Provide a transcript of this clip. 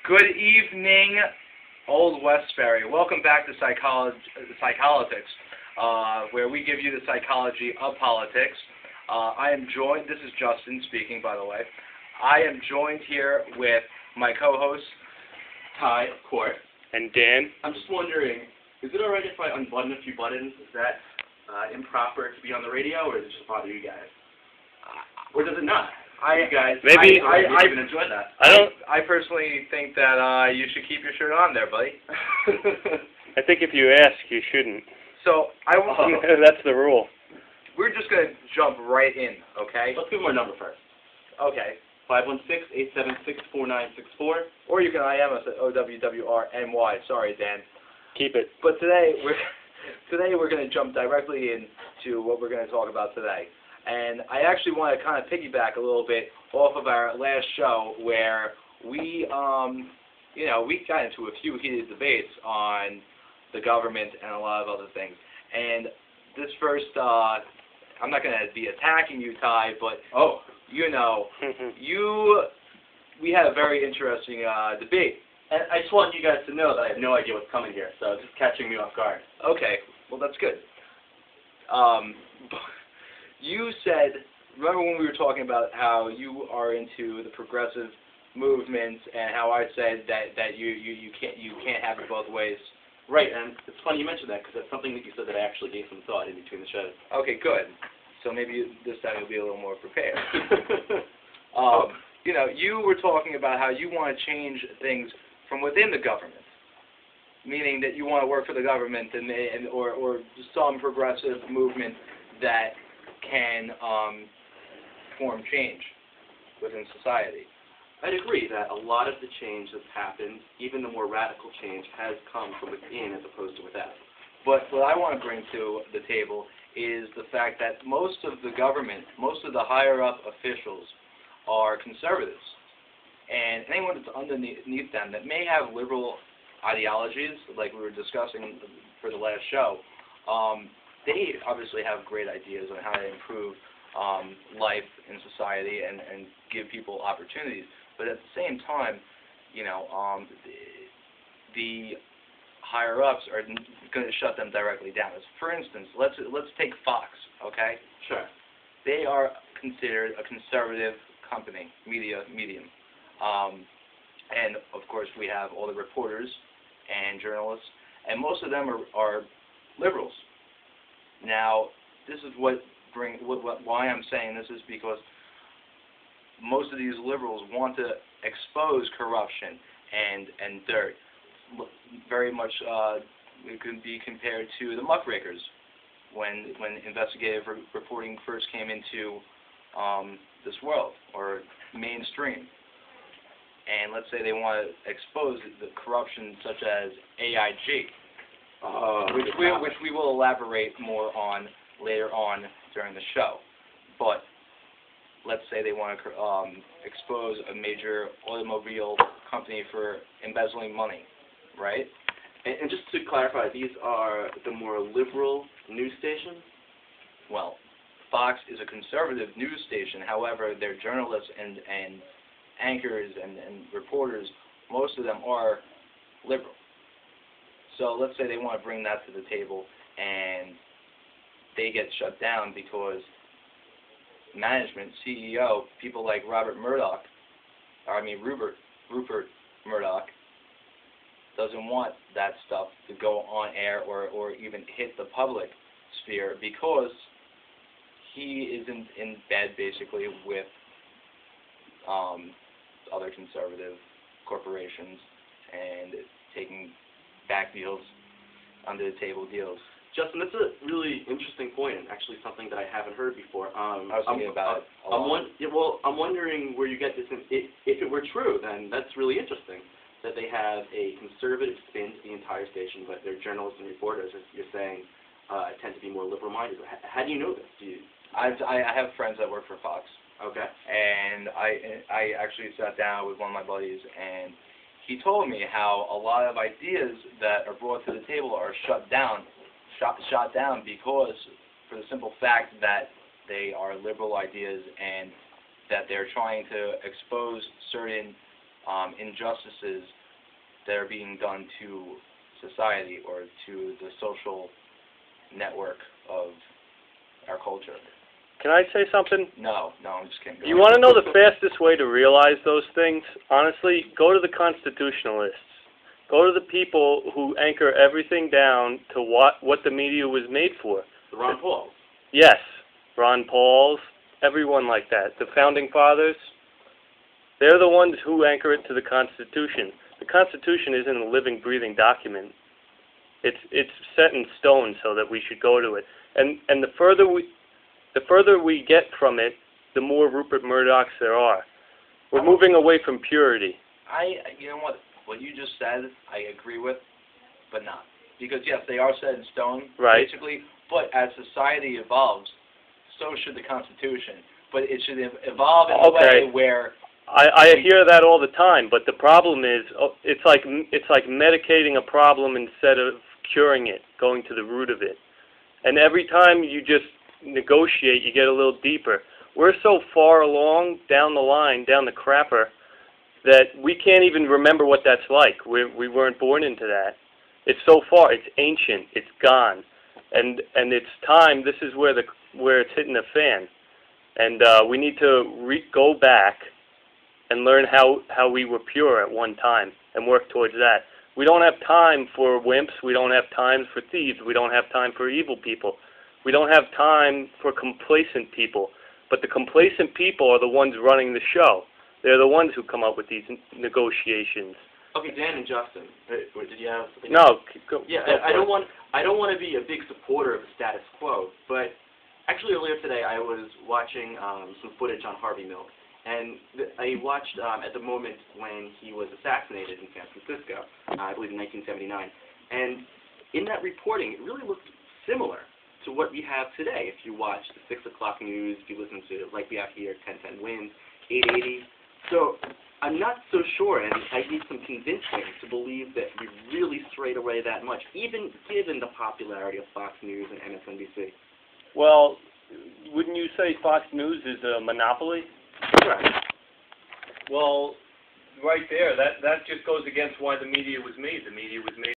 Good evening, Old Westbury. Welcome back to Psycholitiks, where we give you the psychology of politics. I am joined, this is Justin speaking, by the way. I am joined here with my co-hosts, Ty, of course. And Dan. I'm just wondering, is it alright if I unbutton a few buttons? Is that improper to be on the radio, or does it just bother you guys? Or does it not? I even enjoy that. I personally think that you should keep your shirt on there, buddy. I think if you ask, you shouldn't. So that's the rule. We're just gonna jump right in, okay? Let's give them our number first. Okay. 516-876-4964. Or you can IM us at OWWRNY. Sorry, Dan. Keep it. But today we're gonna jump directly into what we're gonna talk about today. And I actually want to kind of piggyback a little bit off of our last show where we got into a few heated debates on the government and a lot of other things. And this first, I'm not going to be attacking you, Ty, but we had a very interesting debate. And I just want you guys to know that I have no idea what's coming here, so it's just catching me off guard. Okay, well that's good. You said, remember when we were talking about how you are into the progressive movement, and how I said that you can't have it both ways. Right, and it's funny you mentioned that because that's something that you said that I actually gave some thought in between the shows. Okay, good. So maybe this time you'll be a little more prepared. You were talking about how you want to change things from within the government, meaning that you want to work for the government or some progressive movement that can form change within society. I'd agree that a lot of the change that's happened, even the more radical change, has come from within as opposed to without. But what I want to bring to the table is the fact that most of the government, most of the higher-up officials are conservatives. And anyone that's underneath them that may have liberal ideologies, like we were discussing for the last show, they obviously have great ideas on how to improve life in society and give people opportunities. But at the same time, the higher-ups are going to shut them directly down. For instance, let's take Fox, okay? Sure. They are considered a conservative company, medium. And, of course, we have all the reporters and journalists, and most of them are liberals. Now, this is why I'm saying this is because most of these liberals want to expose corruption and dirt. Very much, it could be compared to the muckrakers when investigative reporting first came into this world or mainstream. And let's say they want to expose the corruption such as AIG. Which we will elaborate more on later on during the show. But let's say they want to expose a major automobile company for embezzling money, right? And just to clarify, these are the more liberal news stations? Well, Fox is a conservative news station. However, their journalists and anchors and reporters, most of them are liberal. So let's say they want to bring that to the table, and they get shut down because management, CEO, people like Rupert Murdoch doesn't want that stuff to go on air or even hit the public sphere because he isn't in bed basically with other conservative corporations and taking back deals, under the table deals. Justin, that's a really interesting point, and actually something that I haven't heard before. I was thinking about it a lot. I'm wondering where you get this. If it were true, then that's really interesting that they have a conservative spin to the entire station, but their journalists and reporters, as you're saying, tend to be more liberal-minded. How do you know this? I have friends that work for Fox. Okay. And I actually sat down with one of my buddies, and he told me how a lot of ideas that are brought to the table are shot down because, for the simple fact that they are liberal ideas and that they're trying to expose certain injustices that are being done to society or to the social network of our culture. Can I say something? No, I'm just kidding. You want to know the fastest way to realize those things? Honestly, go to the constitutionalists. Go to the people who anchor everything down to what the media was made for. The Ron Pauls. Yes, Ron Pauls, everyone like that. The Founding Fathers, they're the ones who anchor it to the Constitution. The Constitution isn't a living, breathing document. It's set in stone so that we should go to it. And the further we get from it, the more Rupert Murdochs there are. We're moving away from purity. You know what you just said, I agree with, but not. Because yes, they are set in stone, right, basically, but as society evolves, so should the Constitution. But it should evolve in a way where... I hear that all the time, but the problem is, it's like medicating a problem instead of curing it, going to the root of it. And every time you just negotiate, you get a little deeper. We're so far along down the line, down the crapper, that we can't even remember what that's like. We weren't born into that. It's so far. It's ancient. It's gone, and it's time. This is where it's hitting the fan, and we need to go back and learn how we were pure at one time and work towards that. We don't have time for wimps. We don't have time for thieves. We don't have time for evil people. We don't have time for complacent people. But the complacent people are the ones running the show. They're the ones who come up with these negotiations. Okay, Dan and Justin, did you have something? No, go. Yeah, go I don't want to be a big supporter of the status quo, but actually earlier today I was watching some footage on Harvey Milk, and I watched at the moment when he was assassinated in San Francisco, I believe in 1979, and in that reporting it really looked similar to what we have today. If you watch the 6 o'clock news, if you listen to, like we have here, 1010 Wins, 880. So I'm not so sure, and I need some convincing to believe that we really strayed away that much, even given the popularity of Fox News and MSNBC. Well, wouldn't you say Fox News is a monopoly? Right. Well, right there, that just goes against why the media was made. The media was made